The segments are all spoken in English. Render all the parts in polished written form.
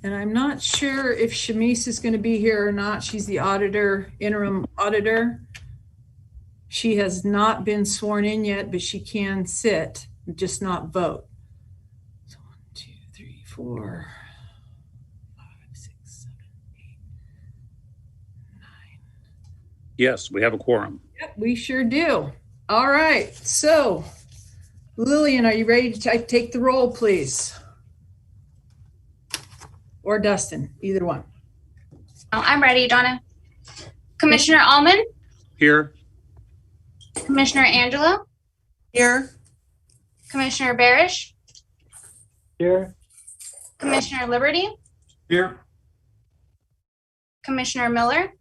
And I'm not sure if Shamice is going to be here or not. She's the auditor, interim auditor. She has not been sworn in yet, but she can sit, just not vote. So 1, 2, 3, 4, 5, 6, 7, 8, 9. Yes, we have a quorum. Yep, we sure do. All right. So, Lillian, are you ready to take the roll, please? Or Dustin, either one. Oh, I'm ready, Donna. Commissioner Allman? Here. Commissioner Angelo? Here. Commissioner Barish? Here. Commissioner Liberty? Here. Commissioner Miller?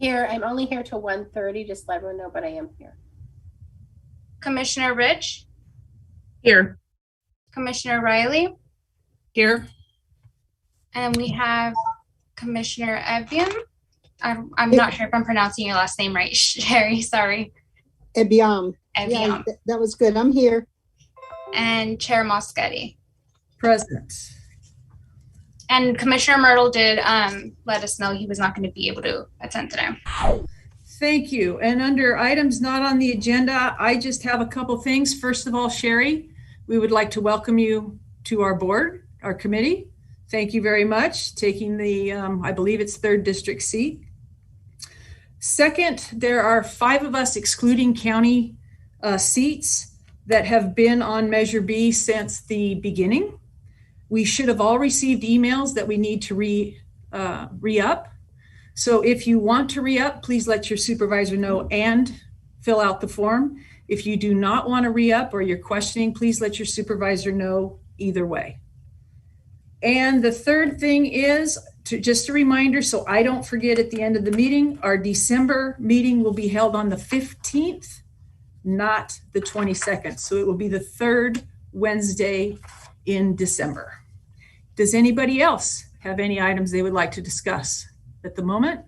Here. I'm only here till 1:30, just let everyone know, but I am here. Commissioner Rich? Here. Commissioner Riley? Here. And we have Commissioner Evian. I'm not sure if I'm pronouncing your last name right, Sherry, sorry. Ebiam. Evian. Yeah, that was good. I'm here. And Chair Moschetti. Present. And Commissioner Myrtle did let us know he was not going to be able to attend today. Thank you. And under items not on the agenda, I just have a couple things. First of all, Sherry, we would like to welcome you to our board, our committee. Thank you very much, taking the, I believe it's 3rd district seat. Second, there are 5 of us, excluding county seats, that have been on Measure B since the beginning. We should have all received emails that we need to re-up. So if you want to re-up, please let your supervisor know and fill out the form. If you do not want to re-up or you're questioning, please let your supervisor know either way. And the third thing is just a reminder, so I don't forget at the end of the meeting, our December meeting will be held on the 15th, not the 22nd. So it will be the 3rd Wednesday in December. Does anybody else have any items they would like to discuss at the moment?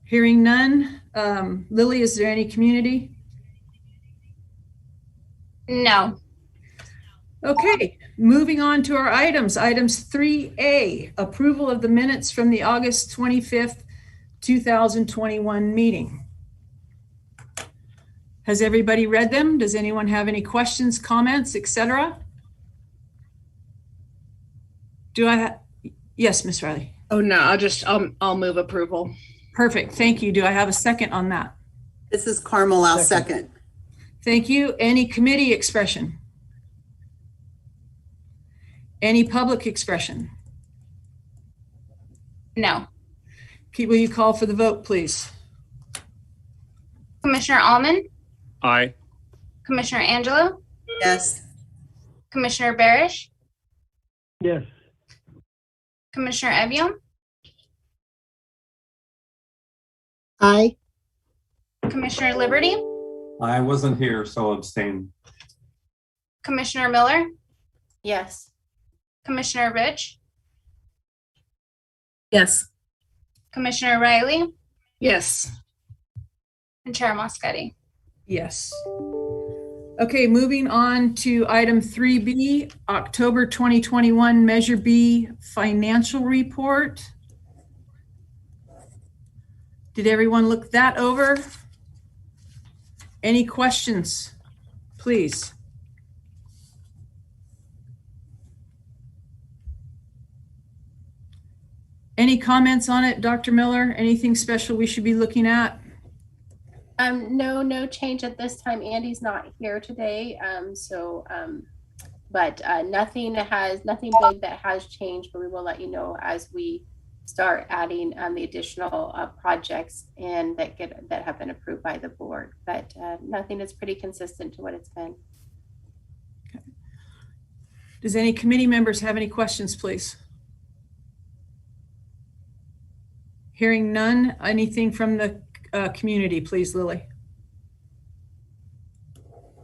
Hearing none. Lily, is there any community? No. Okay, moving on to our items. Items 3A, approval of the minutes from the August 25th, 2021 meeting. Has everybody read them? Does anyone have any questions, comments, etc.? Do I have, yes, Ms. Riley. Oh no, I'll move approval. Perfect, thank you. Do I have a second on that? This is Carmel, I'll second. Thank you. Any committee expression? Any public expression? No. Will you call for the vote, please? Commissioner Allman? Aye. Commissioner Angelo? Yes. Commissioner Barish? Yes. Commissioner Evian? Aye. Commissioner Liberty? I wasn't here, so abstain. Commissioner Miller? Yes. Commissioner Rich? Yes. Commissioner Riley? Yes. And Chair Moschetti. Yes. Okay, moving on to item 3B, October 2021 Measure B financial report. Did everyone look that over? Any questions, please? Any comments on it, Dr. Miller? Anything special we should be looking at? No change at this time. Andy's not here today. But nothing big that has changed, but we will let you know as we start adding the additional projects and that have been approved by the board. But nothing is pretty consistent to what it's been. Okay. Does any committee members have any questions, please? Hearing none. Anything from the community, please, Lily?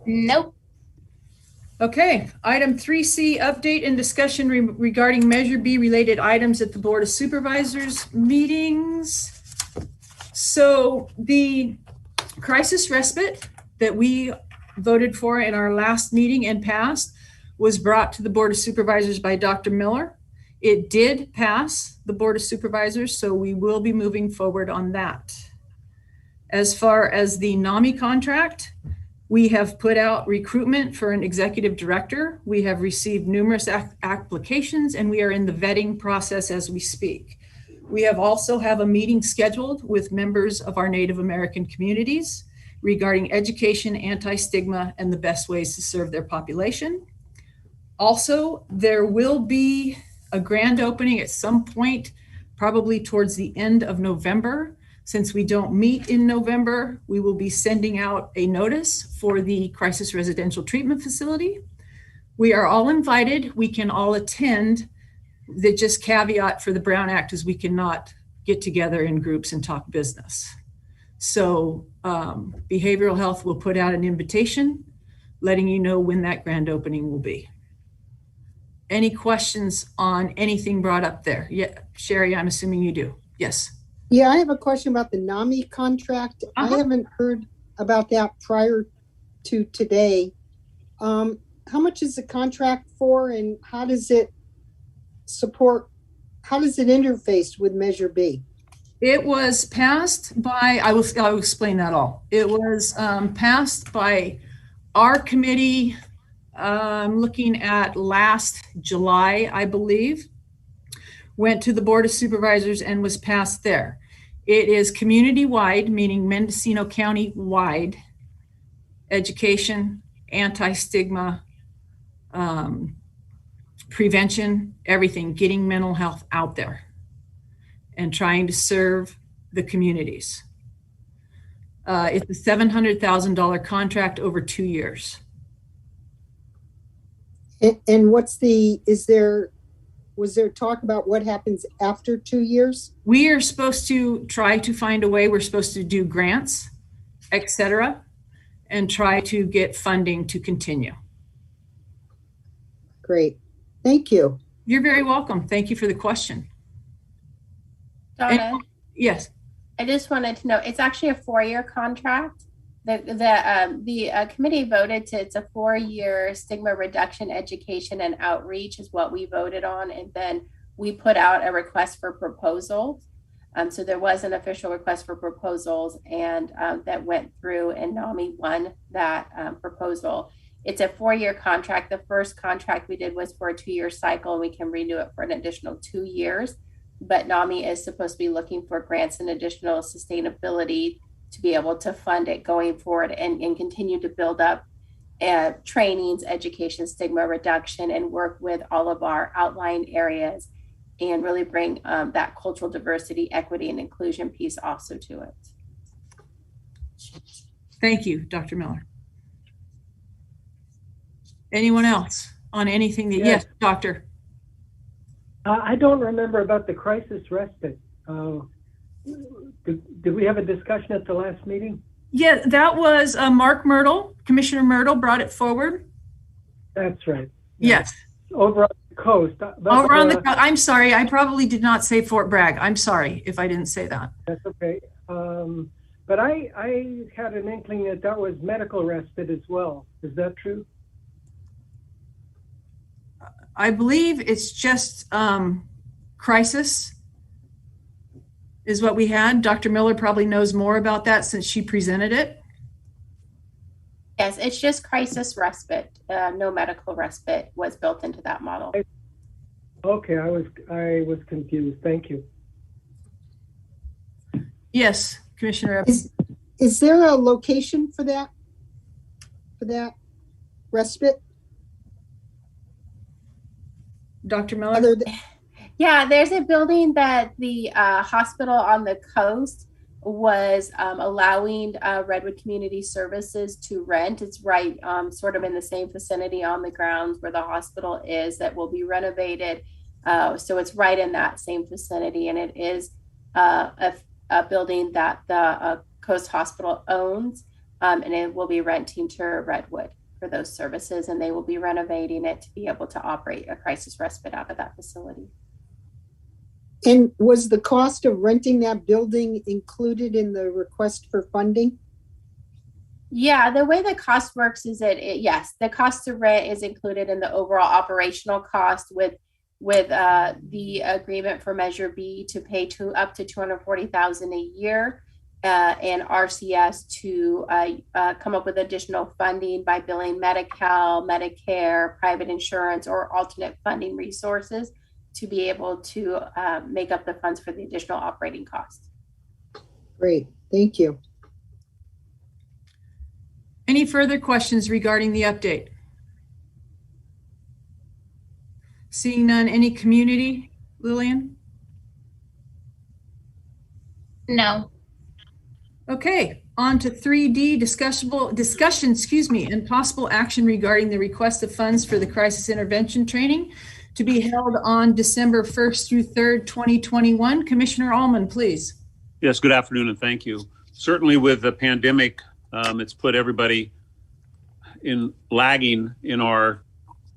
Nope. Okay, item 3C, update and discussion regarding Measure B related items at the Board of Supervisors meetings. So the crisis respite that we voted for in our last meeting and passed was brought to the Board of Supervisors by Dr. Miller. It did pass the Board of Supervisors, so we will be moving forward on that. As far as the NAMI contract, we have put out recruitment for an executive director. We have received numerous applications, and we are in the vetting process as we speak. We have also have a meeting scheduled with members of our Native American communities regarding education, anti-stigma, and the best ways to serve their population. Also, there will be a grand opening at some point, probably towards the end of November. Since we don't meet in November, we will be sending out a notice for the Crisis Residential Treatment Facility. We are all invited. We can all attend. The just caveat for the Brown Act is we cannot get together in groups and talk business. So behavioral health will put out an invitation letting you know when that grand opening will be. Any questions on anything brought up there? Yeah, Sherry, I'm assuming you do. Yes. Yeah, I have a question about the NAMI contract. I haven't heard about that prior to today. How much is the contract for, and how does it support, how does it interface with Measure B? It was passed by, I will explain that all. It was passed by our committee, looking at last July, I believe, went to the Board of Supervisors and was passed there. It is community-wide, meaning Mendocino County-wide education, anti-stigma, prevention, everything, getting mental health out there and trying to serve the communities. It's a $700,000 contract over 2 years. And what's the, was there talk about what happens after 2 years? We are supposed to try to find a way, we're supposed to do grants, et cetera, and try to get funding to continue. Great. Thank you. You're very welcome. Thank you for the question. Donna, Yes. I just wanted to know, it's actually a 4-year contract. The committee voted to, it's a 4-year stigma reduction, education, and outreach is what we voted on. And then we put out a request for proposals. So there was an official request for proposals, and that went through, and NAMI won that proposal. It's a 4-year contract. The first contract we did was for a 2-year cycle, and we can renew it for an additional 2 years. But NAMI is supposed to be looking for grants and additional sustainability to be able to fund it going forward and continue to build up trainings, education, stigma reduction, and work with all of our outlying areas and really bring that cultural diversity, equity, and inclusion piece also to it. Thank you, Dr. Miller. Anyone else on anything that, yes, doctor? I don't remember about the crisis respite. Did we have a discussion at the last meeting? Yeah, that was Mark Myrtle. Commissioner Myrtle brought it forward. That's right. Yes. Over on the coast. Over on the coast. I'm sorry. I probably did not say Fort Bragg. I'm sorry if I didn't say that. That's okay. But I had an inkling that that was medical respite as well. Is that true? I believe it's just crisis is what we had. Dr. Miller probably knows more about that since she presented it. Yes, it's just crisis respite. No medical respite was built into that model. Okay, I was confused. Thank you. Yes, Commissioner Evans. Is there a location for that respite? Dr. Miller? Yeah, there's a building that the hospital on the coast was allowing Redwood Community Services to rent. It's right sort of in the same vicinity on the grounds where the hospital is, that will be renovated. So it's right in that same vicinity, and it is a building that the Coast Hospital owns, and it will be renting to Redwood for those services, and they will be renovating it to be able to operate a crisis respite out of that facility. And was the cost of renting that building included in the request for funding? Yes, it was. Yeah, the way the cost works is yes, the cost of rent is included in the overall operational cost with the agreement for Measure B to pay to up to $240,000 a year, and RCS to come up with additional funding by billing Medi-Cal, Medicare, private insurance, or alternate funding resources to be able to make up the funds for the additional operating costs. Great, thank you. Any further questions regarding the update? Seeing none, any community, Lillian? No. Okay, on to 3D, discussion, and possible action regarding the request of funds for the crisis intervention training to be held on December 1st through 3rd, 2021. Commissioner Allman, please. Yes, good afternoon and thank you. Certainly with the pandemic, it's put everybody in lagging in our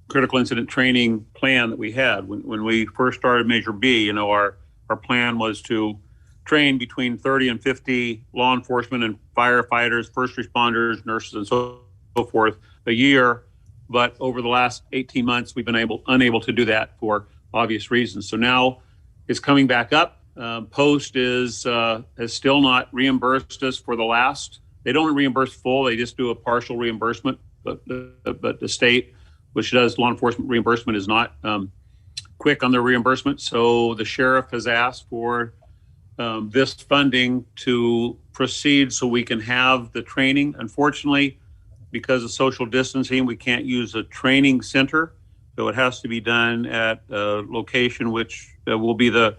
critical incident training plan that we had. When we first started Measure B, our plan was to train between 30 and 50 law enforcement and firefighters, first responders, nurses, and so forth a year. But over the last 18 months, we've been unable to do that for obvious reasons. So now it's coming back up. Post has still not reimbursed us for the last. They don't reimburse full. They just do a partial reimbursement. But the state, which does law enforcement reimbursement, is not quick on their reimbursement. So the sheriff has asked for this funding to proceed so we can have the training. Unfortunately, because of social distancing, we can't use a training center. So it has to be done at a location which will be the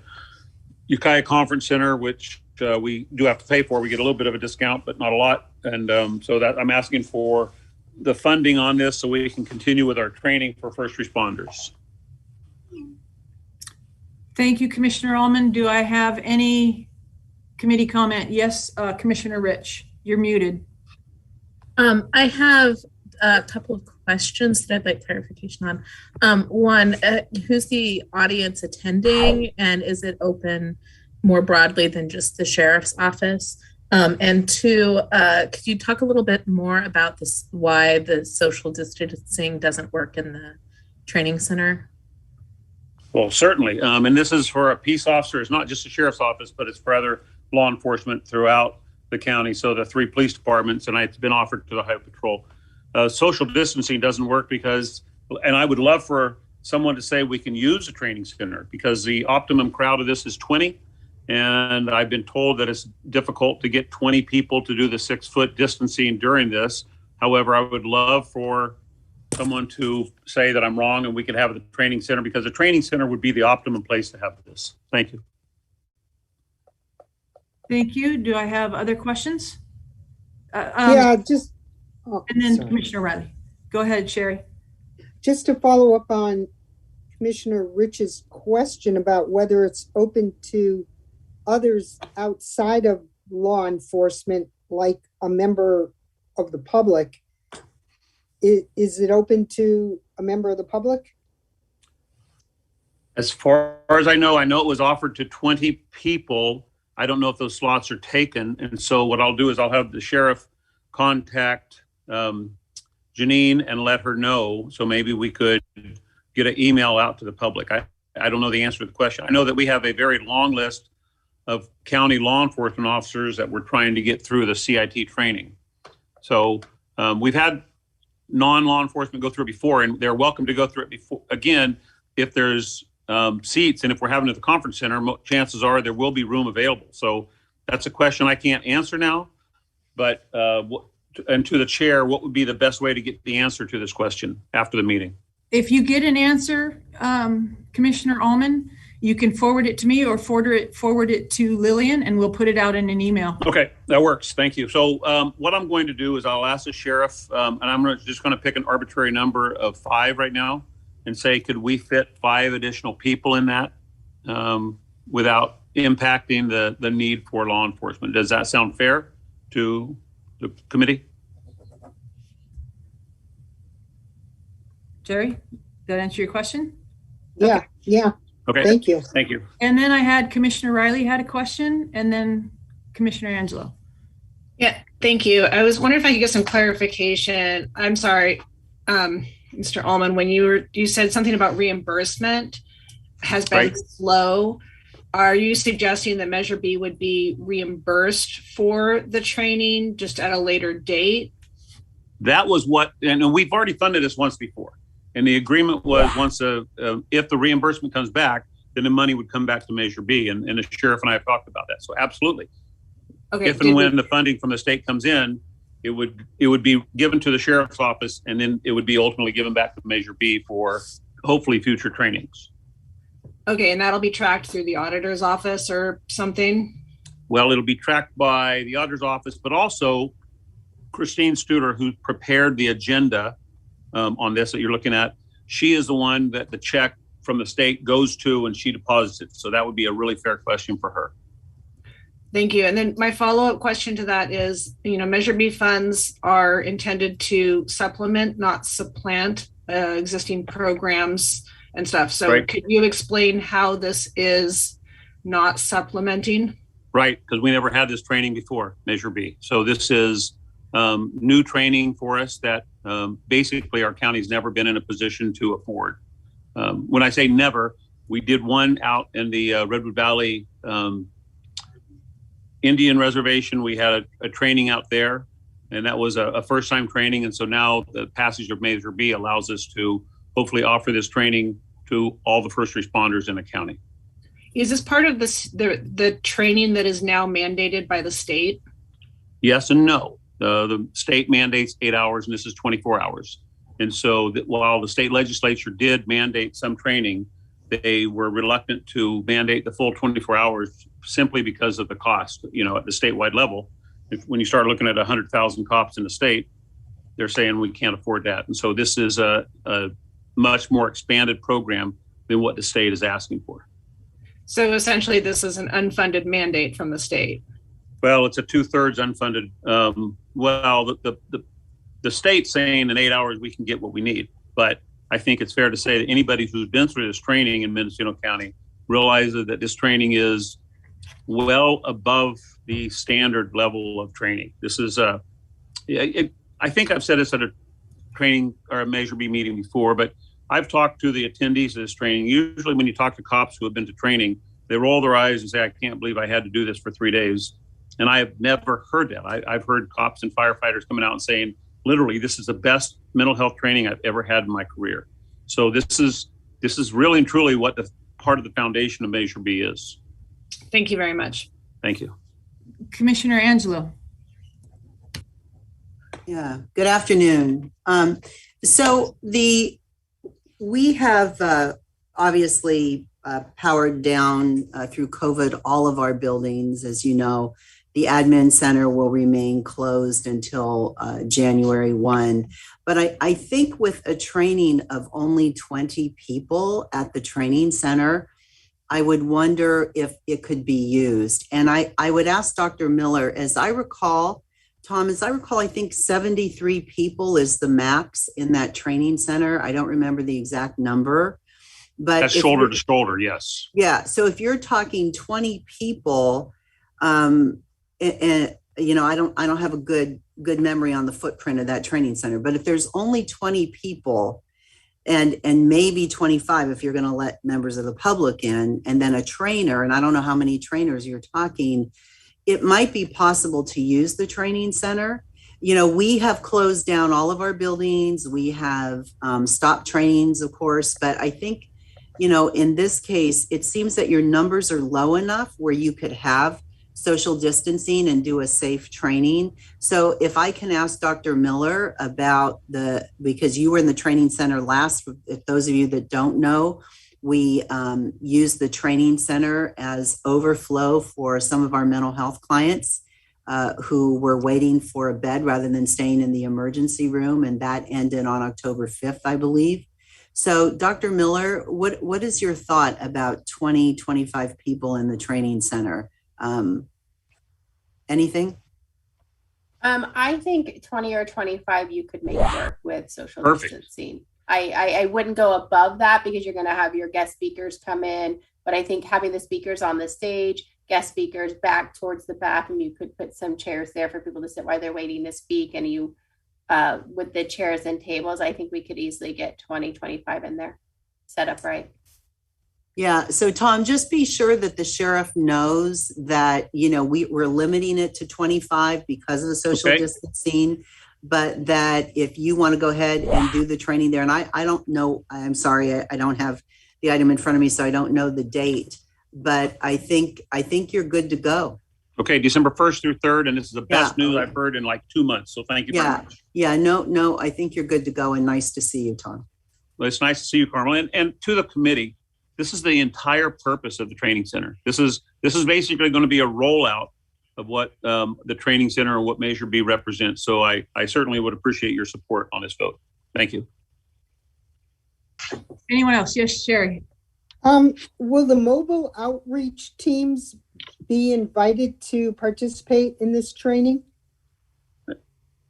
Ukiah Conference Center, which we do have to pay for. We get a little bit of a discount, but not a lot. And so that I'm asking for the funding on this so we can continue with our training for first responders. Thank you, Commissioner Allman. Do I have any committee comment? Yes, Commissioner Rich, you're muted. I have a couple of questions that I'd like clarification on. One, who's the audience attending, and is it open more broadly than just the sheriff's office? And two, could you talk a little bit more about this, why the social distancing doesn't work in the training center? Well, certainly. And this is for a peace officer. It's not just the sheriff's office, but it's for other law enforcement throughout the county. So the 3 police departments, and it's been offered to the Highway Patrol. Social distancing doesn't work because, and I would love for someone to say we can use a training center, because the optimum crowd of this is 20. And I've been told that it's difficult to get 20 people to do the 6-foot distancing during this. However, I would love for someone to say that I'm wrong and we could have the training center, because the training center would be the optimum place to have this. Thank you. Thank you. Do I have other questions? Yeah, just. Oh, and then sorry. Commissioner Riley. Go ahead, Sherry. Just to follow up on Commissioner Rich's question about whether it's open to others outside of law enforcement, like a member of the public. Is it open to a member of the public? As far as I know it was offered to 20 people. I don't know if those slots are taken. And so what I'll do is I'll have the sheriff contact Janine and let her know. So maybe we could get an email out to the public. I don't know the answer to the question. I know that we have a very long list of county law enforcement officers that we're trying to get through the CIT training. So we've had non-law enforcement go through it before, and they're welcome to go through it before. Again, if there's seats, and if we're having it at the conference center, chances are there will be room available. So that's a question I can't answer now, but and to the chair, what would be the best way to get the answer to this question after the meeting? If you get an answer, Commissioner Allman, you can forward it to me or forward it to Lillian, and we'll put it out in an email. Okay, that works. Thank you. So what I'm going to do is I'll ask the sheriff, and I'm just going to pick an arbitrary number of 5 right now and say, could we fit 5 additional people in that without impacting the need for law enforcement? Does that sound fair to the committee? Jerry, did that answer your question? Yeah, okay. Yeah. Okay. Thank you. Thank you. And then I had Commissioner Riley had a question, and then Commissioner Angelo. Yeah. Thank you. I was wondering if I could get some clarification. I'm sorry, Mr. Ullman, when you said something about reimbursement has been Right. slow. Are you suggesting that Measure B would be reimbursed for the training just at a later date? That was what, and we've already funded this once before. And the agreement was once, if the reimbursement comes back, then the money would come back to Measure B. And the sheriff and I have talked about that. So absolutely. Okay. If and when the funding from the state comes in, it would be given to the sheriff's office, and then it would be ultimately given back to Measure B for hopefully future trainings. Okay, and that'll be tracked through the auditor's office or something? Well, it'll be tracked by the auditor's office, but also Christine Studer, who prepared the agenda on this that you're looking at. She is the one that the check from the state goes to, and she deposits it. So that would be a really fair question for her. Thank you. And then my follow-up question to that is, Measure B funds are intended to supplement, not supplant existing programs and stuff. So Right. Could you explain how this is not supplementing? Right, because we never had this training before, Measure B. So this is new training for us that basically our county's never been in a position to afford. When I say never, we did one out in the Redwood Valley Indian Reservation. We had a training out there, and that was a first-time training. And so now the passage of Measure B allows us to hopefully offer this training to all the first responders in the county. Is this part of the training that is now mandated by the state? Yes and no. The state mandates 8 hours, and this is 24 hours. And so while the state legislature did mandate some training, they were reluctant to mandate the full 24 hours simply because of the cost, at the statewide level. When you start looking at 100,000 cops in the state, they're saying we can't afford that. And so this is a much more expanded program than what the state is asking for. So essentially this is an unfunded mandate from the state. Well, it's a 2/3 unfunded. The state's saying in 8 hours we can get what we need, but I think it's fair to say that anybody who's been through this training in Mendocino County realizes that this training is well above the standard level of training. This is I think I've said this at a training or a Measure B meeting before, but I've talked to the attendees of this training. Usually when you talk to cops who have been to training, they roll their eyes and say, I can't believe I had to do this for 3 days. And I have never heard that. I've heard cops and firefighters coming out and saying, literally, this is the best mental health training I've ever had in my career. So this is really and truly what the part of the foundation of Measure B is. Thank you very much. Thank you. Commissioner Angelo. Yeah, good afternoon. So we have obviously powered down through COVID all of our buildings. As you know, the admin center will remain closed until January 1. But I think with a training of only 20 people at the training center, I would wonder if it could be used. And I would ask Dr. Miller, as I recall, Tom, I think 73 people is the max in that training center. I don't remember the exact number. But that's shoulder to shoulder, yes. Yeah. So if you're talking 20 people, and I don't have a good memory on the footprint of that training center. But if there's only 20 people, and maybe 25 if you're going to let members of the public in, and then a trainer, and I don't know how many trainers you're talking, it might be possible to use the training center. We have closed down all of our buildings. We have stopped trainings, of course, but I think, in this case, it seems that your numbers are low enough where you could have social distancing and do a safe training. So if I can ask Dr. Miller about because you were in the training center last, if those of you that don't know, we use the training center as overflow for some of our mental health clients who were waiting for a bed rather than staying in the emergency room. And that ended on October 5th, I believe. So Dr. Miller, what is your thought about 20, 25 people in the training center? Anything? I think 20 or 25 you could make work with social Perfect. distancing. I wouldn't go above that because you're going to have your guest speakers come in, but I think having the speakers on the stage guest speakers back towards the back, and you could put some chairs there for people to sit while they're waiting to speak. And you, with the chairs and tables, I think we could easily get 20, 25 in there set up right. Yeah. So Tom, just be sure that the sheriff knows that, we're limiting it to 25 because of the social distancing, but that if you want to go ahead and do the training there, and I don't know, I'm sorry, I don't have the item in front of me, so I don't know the date, but I think you're good to go. Okay, December 1st through 3rd, and this is the best news I've heard in like 2 months. So thank you very much. Yeah, no, I think you're good to go, and nice to see you, Tom. Well, it's nice to see you, Carmel, and to the committee. This is the entire purpose of the training center. This is basically going to be a rollout of what the training center and what Measure B represents. So I certainly would appreciate your support on this vote. Thank you. Anyone else? Yes, Sherry. Will the mobile outreach teams be invited to participate in this training?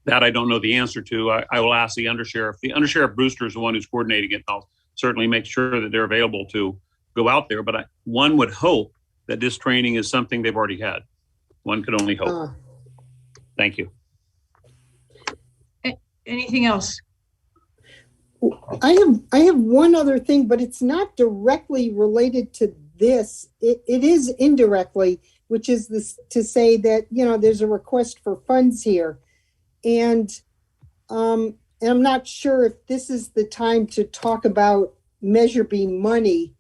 That I don't know the answer to. I will ask the undersheriff. The undersheriff Brewster is the one who's coordinating it. I'll certainly make sure that they're available to go out there. But one would hope that this training is something they've already had. One could only hope. Thank you. Anything else? I have one other thing, but it's not directly related to this. It is indirectly, which is this to say that, there's a request for funds here. And I'm not sure if this is the time to talk about Measure B money.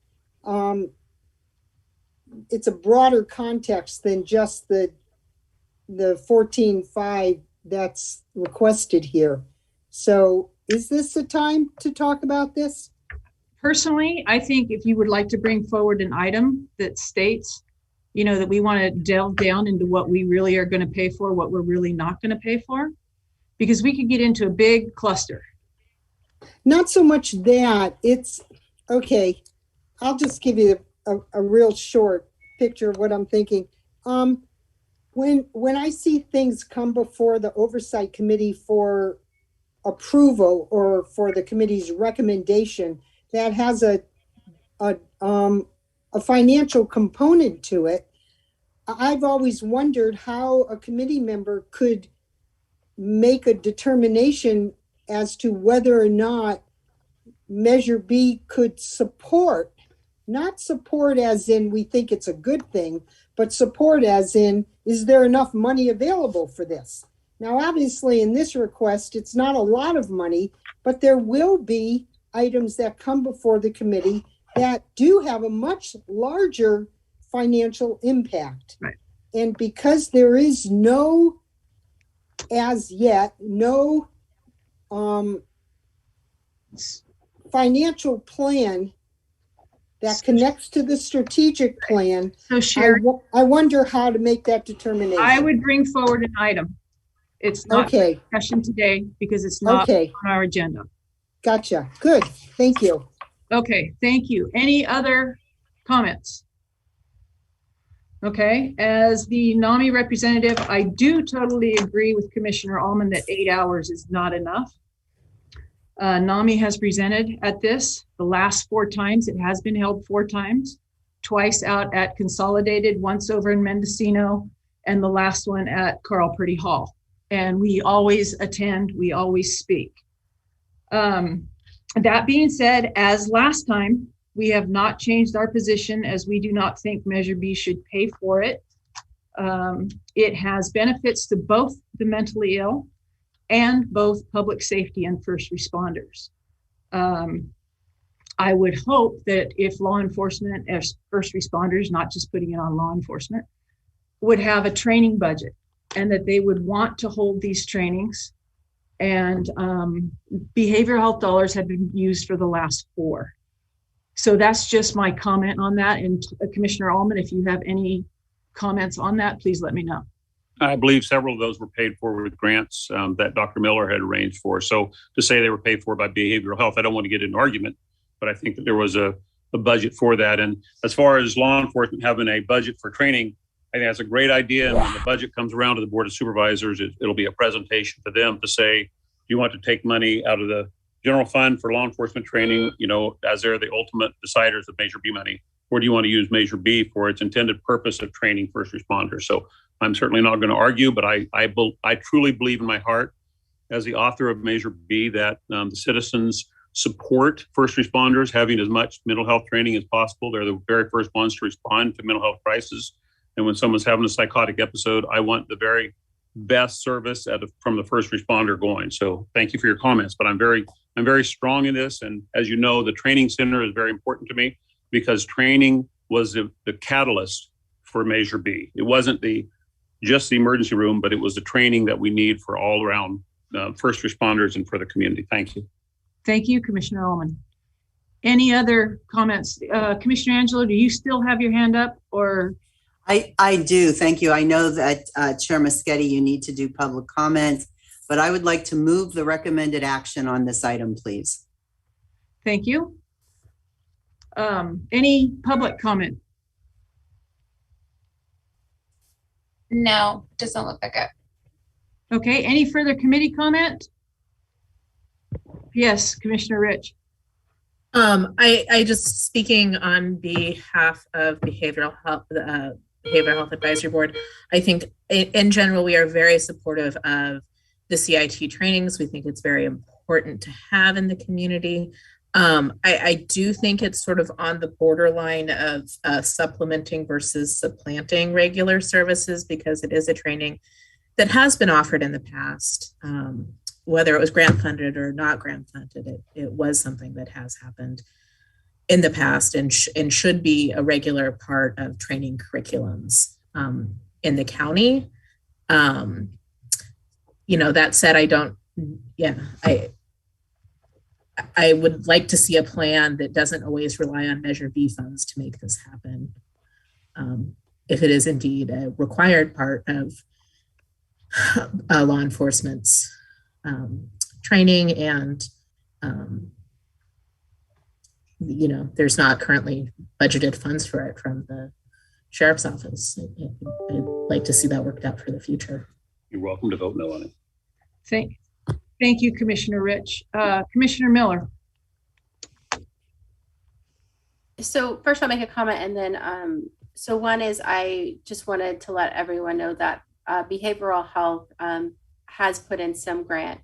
It's a broader context than just the 14.5 that's requested here. So is this the time to talk about this? Personally, I think if you would like to bring forward an item that states, that we want to delve down into what we really are going to pay for, what we're really not going to pay for, because we could get into a big cluster. Not so much that. It's okay. I'll just give you a real short picture of what I'm thinking. When I see things come before the Oversight Committee for approval or for the committee's recommendation that has a financial component to it, I've always wondered how a committee member could make a determination as to whether or not Measure B could support, not support as in we think it's a good thing, but support as in, is there enough money available for this? Now, obviously, in this request, it's not a lot of money, but there will be items that come before the committee that do have a much larger financial impact. Right. And because there is as yet, no financial plan that connects to the strategic plan, so Sherry, I wonder how to make that determination. I would bring forward an item. It's not okay. Discussion today because it's not on our agenda. Gotcha. Good. Thank you. Okay. Thank you. Any other comments? Okay. As the NAMI representative, I do totally agree with Commissioner Allman that 8 hours is not enough. NAMI has presented at this the last 4 times. It has been held 4 times, twice out at Consolidated, once over in Mendocino, and the last one at Carl Purdy Hall. And we always attend, we always speak. That being said, as last time, we have not changed our position as we do not think Measure B should pay for it. It has benefits to both the mentally ill and both public safety and first responders. I would hope that if law enforcement, as first responders, not just putting it on law enforcement, would have a training budget and that they would want to hold these trainings. And behavioral health dollars have been used for the last 4. So that's just my comment on that. And Commissioner Allman, if you have any comments on that, please let me know. I believe several of those were paid for with grants that Dr. Miller had arranged for. So to say they were paid for by behavioral health, I don't want to get into an argument, but I think that there was a budget for that. And as far as law enforcement having a budget for training, I think that's a great idea. And when the budget comes around to the Board of Supervisors, it'll be a presentation for them to say, do you want to take money out of the general fund for law enforcement training, as they're the ultimate deciders of Measure B money, or do you want to use Measure B for its intended purpose of training first responders? So I'm certainly not going to argue, but I truly believe in my heart, as the author of Measure B, that the citizens support first responders having as much mental health training as possible. They're the very first ones to respond to mental health crises. And when someone's having a psychotic episode, I want the very best service from the first responder going. So thank you for your comments, but I'm very strong in this. And as you know, the training center is very important to me, because training was the catalyst for Measure B. It wasn't just the emergency room, but it was the training that we need for all around first responders and for the community. Thank you. Thank you, Commissioner Ullman. Any other comments? Commissioner Angelo, do you still have your hand up, or? I do, thank you. I know that Chair Muschetti, you need to do public comment, but I would like to move the recommended action on this item, please. Thank you. Any public comment? No, doesn't look like it. Okay, any further committee comment? Yes, Commissioner Rich. I just, speaking on behalf of Behavioral Health Advisory Board, I think in general, we are very supportive of the CIT trainings. We think it's very important to have in the community. I do think it's sort of on the borderline of supplementing versus supplanting regular services, because it is a training that has been offered in the past. Whether it was grant funded or not grant funded, it was something that has happened in the past and should be a regular part of training curriculums in the county. That said, I would like to see a plan that doesn't always rely on Measure B funds to make this happen. If it is indeed a required part of law enforcement's training, and there's not currently budgeted funds for it from the sheriff's office. I'd like to see that worked out for the future. You're welcome to vote no on it. Thank you, Commissioner Rich. Commissioner Miller. So first I'll make a comment, and then so one is, I just wanted to let everyone know that behavioral health has put in some grant,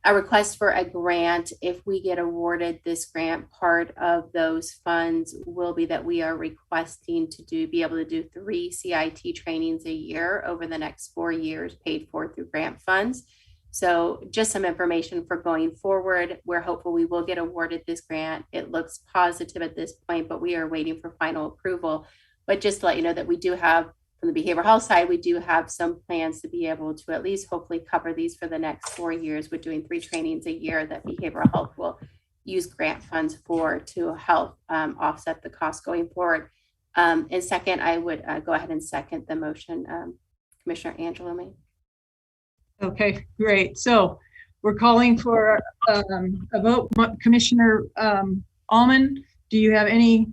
a request for a grant. If we get awarded this grant, part of those funds will be that we are requesting to be able to do 3 CIT trainings a year over the next 4 years, paid for through grant funds. So just some information for going forward. We're hopeful we will get awarded this grant. It looks positive at this point, but we are waiting for final approval. But just to let you know that we do have, from the behavioral health side, we do have some plans to be able to at least hopefully cover these for the next 4 years. We're doing 3 trainings a year that behavioral health will use grant funds for to help offset the cost going forward. And second, I would go ahead and second the motion Commissioner Angelo made. Okay, great. So we're calling for a vote. Commissioner Ullman, do you have any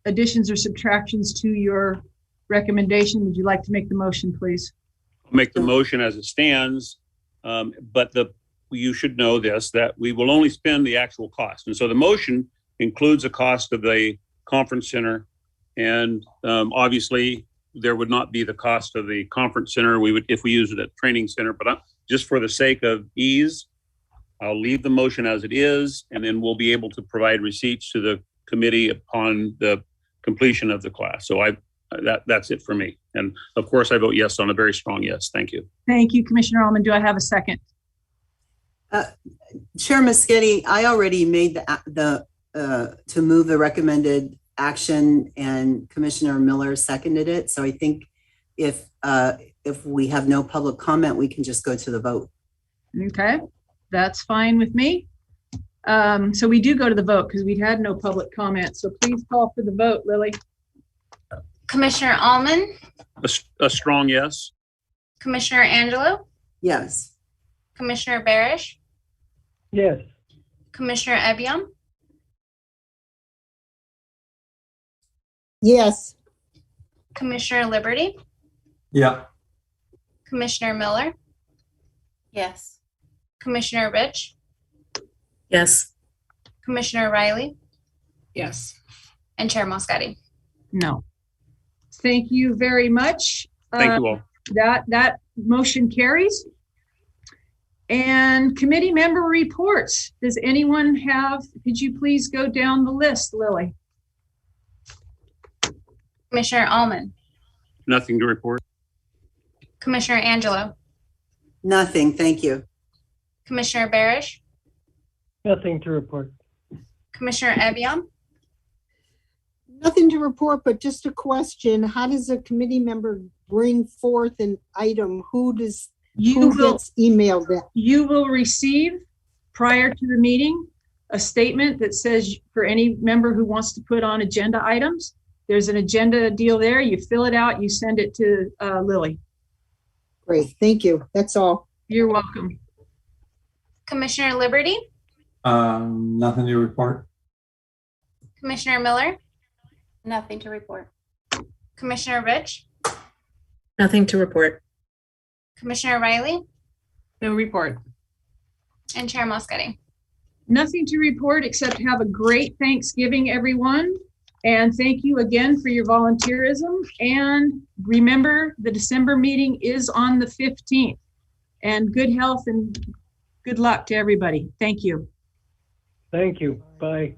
additions or subtractions to your recommendation? Would you like to make the motion, please? I'll make the motion as it stands, but you should know this, that we will only spend the actual cost. And so the motion includes the cost of the conference center, and obviously there would not be the cost of the conference center. We would, if we use it at training center, but just for the sake of ease, I'll leave the motion as it is, and then we'll be able to provide receipts to the committee upon the completion of the class. So that's it for me. And of course I vote yes on a very strong yes. Thank you. Thank you, Commissioner Ullman. Do I have a second? Chair Muschetti, I already made the to move the recommended action, and Commissioner Miller seconded it. So I think if we have no public comment, we can just go to the vote. Okay, that's fine with me. So we do go to the vote because we had no public comment. So please call for the vote, Lily. Commissioner Ullman, A strong yes. Commissioner Angelo, Yes. Commissioner Barish, Yes. Commissioner Ebiam, Yes. Commissioner Liberty, Yeah. Commissioner Miller, Yes. Commissioner Rich, Yes. Commissioner Riley, Yes. And Chair Moscati. No. Thank you very much. Thank you all. That motion carries. And committee member reports. Does anyone have, could you please go down the list, Lily? Commissioner Allman, Nothing to report. Commissioner Angelo, Nothing, thank you. Commissioner Barish, Nothing to report. Commissioner Evian, Nothing to report, but just a question. How does a committee member bring forth an item? Who gets emailed that? You will receive prior to the meeting a statement that says for any member who wants to put on agenda items, there's an agenda deal there. You fill it out, you send it to Lily. Great, thank you. That's all. You're welcome. Commissioner Liberty, Nothing to report. Commissioner Miller, Nothing to report. Commissioner Rich, Nothing to report. Commissioner Riley, No report. and Chair Moscati. Nothing to report except have a great Thanksgiving, everyone. And thank you again for your volunteerism. And remember, the December meeting is on the 15th. And good health and good luck to everybody. Thank you. Thank you. Bye.